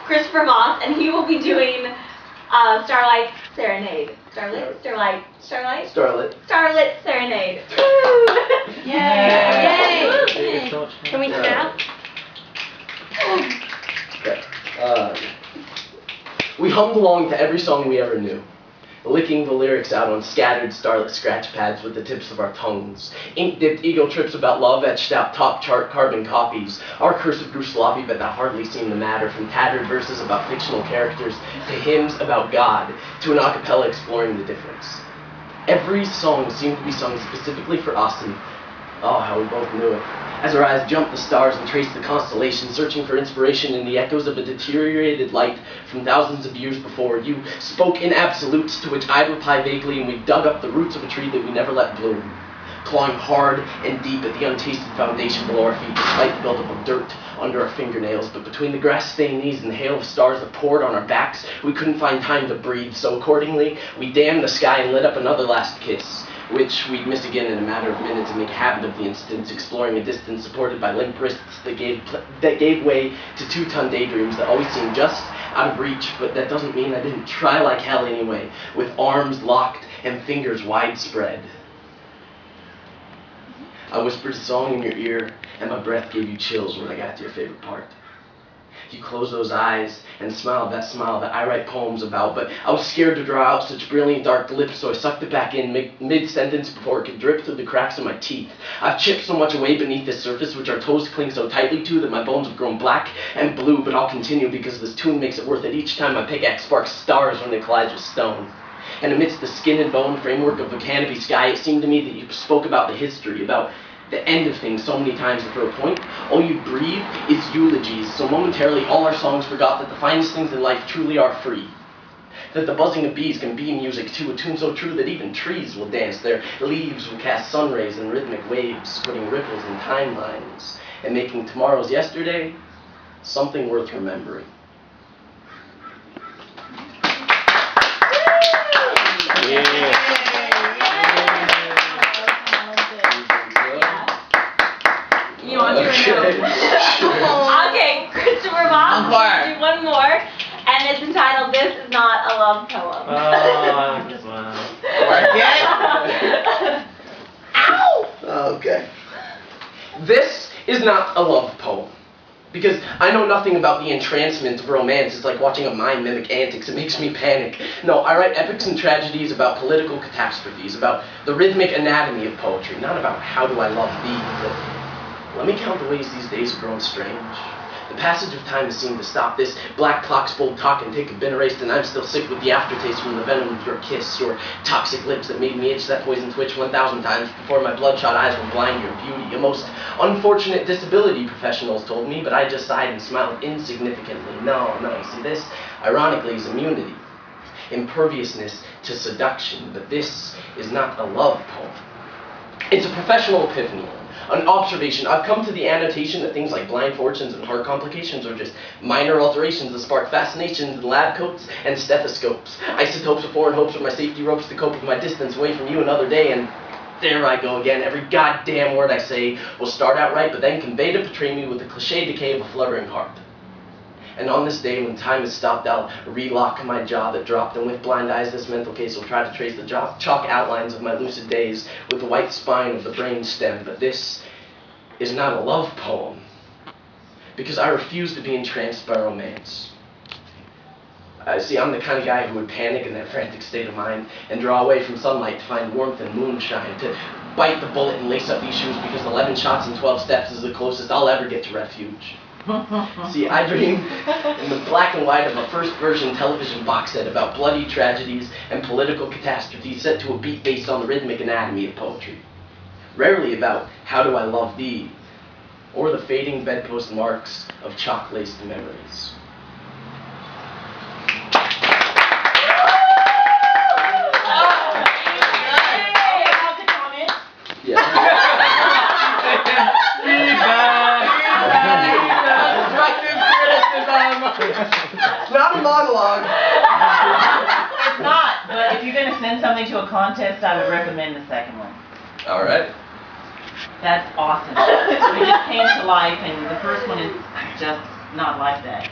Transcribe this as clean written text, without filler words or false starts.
Christopher Voss, and he will be doing Starlight Serenade. Starlit Serenade. Woo! Yay! Yay! Can we snap? Okay. We hummed along to every song we ever knew, licking the lyrics out on scattered starlit scratch pads with the tips of our tongues. Ink-dipped ego trips about love etched out top chart carbon copies. Our cursive grew sloppy, but that hardly seemed to matter. From tattered verses about fictional characters to hymns about God to an a cappella exploring the difference. Every song seemed to be sung specifically for us, and oh, how we both knew it. As our eyes jumped the stars and traced the constellations, searching for inspiration in the echoes of a deteriorated light from thousands of years before, you spoke in absolutes to which I'd reply vaguely, and we dug up the roots of a tree that we never let bloom, clawing hard and deep at the untasted foundation below our feet, despite the buildup of dirt under our fingernails. But between the grass-stained knees and the hail of stars that poured on our backs, we couldn't find time to breathe, so accordingly, we dammed the sky and lit up another last kiss, which we'd miss again in a matter of minutes and make a habit of the instance, exploring a distance supported by limp wrists that gave way to 2-ton daydreams that always seemed just out of reach. But that doesn't mean I didn't try like hell anyway, with arms locked and fingers widespread. I whispered a song in your ear, and my breath gave you chills when I got to your favorite part. You closed those eyes and smiled that smile that I write poems about, but I was scared to draw out such brilliant dark lips, so I sucked it back in mid-sentence before it could drip through the cracks of my teeth. I've chipped so much away beneath this surface, which our toes cling so tightly to, that my bones have grown black and blue, but I'll continue because this tune makes it worth it each time my pickaxe sparks stars when they collide with stone. And amidst the skin and bone framework of a canopy sky, it seemed to me that you spoke about the history, about the end of things so many times, and for a point, all you breathe is eulogies, so momentarily all our songs forgot that the finest things in life truly are free. That the buzzing of bees can be music too, a tune so true that even trees will dance. Their leaves will cast sun rays in rhythmic waves, splitting ripples and timelines, and making tomorrow's yesterday something worth remembering. Yeah. You want to do Okay, Christopher Voss, we'll do one more, and it's entitled "This Is Not a Love Poem." Ow! Okay. This is not a love poem. Because I know nothing about the entrancement of romance. It's like watching a mind mimic antics. It makes me panic. No, I write epics and tragedies about political catastrophes, about the rhythmic anatomy of poetry, not about how do I love thee, but let me count the ways these days have grown strange. The passage of time has seemed to stop. This black clock's bold talk and take have been erased, and I'm still sick with the aftertaste from the venom of your kiss, your toxic lips that made me itch that poison twitch 1,000 times before my bloodshot eyes were blind to your beauty. A most unfortunate disability, professionals told me, but I just sighed and smiled insignificantly. No, you see, this, ironically, is immunity, imperviousness to seduction, but this is not a love poem. It's a professional epiphany. An observation. I've come to the annotation that things like blind fortunes and heart complications are just minor alterations that spark fascinations in lab coats and stethoscopes. Isotopes of foreign hopes are my safety ropes to cope with my distance away from you another day, and there I go again. Every goddamn word I say will start out right, but then convey to betray me with the cliché decay of a fluttering heart. And on this day when time has stopped, I'll relock my jaw that dropped, and with blind eyes this mental case will try to trace the chalk outlines of my lucid days with the white spine of the brain stem. But this is not a love poem, because I refuse to be entranced by romance. See, I'm the kind of guy who would panic in that frantic state of mind and draw away from sunlight to find warmth and moonshine, to bite the bullet and lace up these shoes because 11 shots and 12 steps is the closest I'll ever get to refuge. See, I dream in the black and white of a first version television box set about bloody tragedies and political catastrophes set to a beat based on the rhythmic anatomy of poetry. Rarely about how do I love thee, or the fading bedpost marks of chalk-laced memories. It's not a monologue. It's not, but if you're going to send something to a contest, I would recommend the second one. All right. That's awesome. We just came to life, and the first one is just not like that.